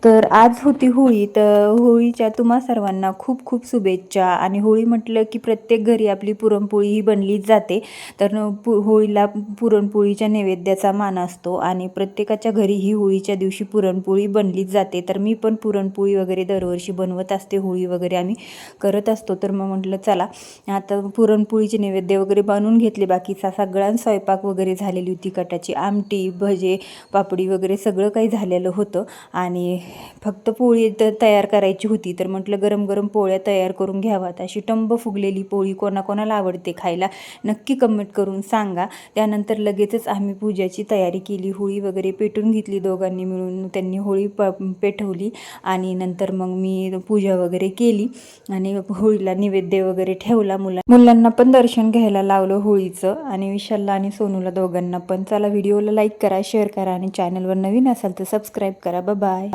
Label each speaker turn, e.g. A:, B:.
A: तर आज होती होळी. तर होळीच्या तुम्हा सर्वांना खूप खूप शुभेच्छा. आणि होळी म्हटलं की प्रत्येक घरी आपली पुरणपोळी ही बनलीच जाते. तर होळीला पुरणपोळीच्या नैवेद्याचा मान असतो आणि प्रत्येकाच्या घरी ही होळीच्या दिवशी पुरणपोळी बनलीच जाते. तर मी पण पुरणपोळी वगैरे दरवर्षी बनवत असते. होळी वगैरे आम्ही करत असतो. तर मग म्हटलं चला आता पुरणपोळीचे नैवेद्य वगैरे बनवून घेतले. बाकीचा सगळा स्वयंपाक वगैरे झालेली होती. कटाची आमटी, भजे, पापडी वगैरे सगळं काही झालेलं होतं. आणि फक्त पोळी तयार करायची होती. तर म्हटलं गरम गरम पोळ्या तयार करून घ्यावात. अशी टंब फुगलेली पोळी कोणाकोणाला आवडते खायला नक्की कमेंट करून सांगा. त्यानंतर लगेचच आम्ही पूजाची तयारी केली. होळी वगैरे पेटून घेतली दोघांनी मिळून. त्यांनी होळी पेटवली आणि नंतर मग मी पूजा वगैरे केली आणि होळीला नैवेद्य वगैरे ठेवला. मुलांना पण दर्शन घ्यायला लावलं होळीचं. आणि विशालला आणि सोनूला दोघांना पण. चला व्हिडिओला लाईक करा, शेअर करा आणि चॅनलवर नवीन असाल तर सबस्क्राईब करा. बाय.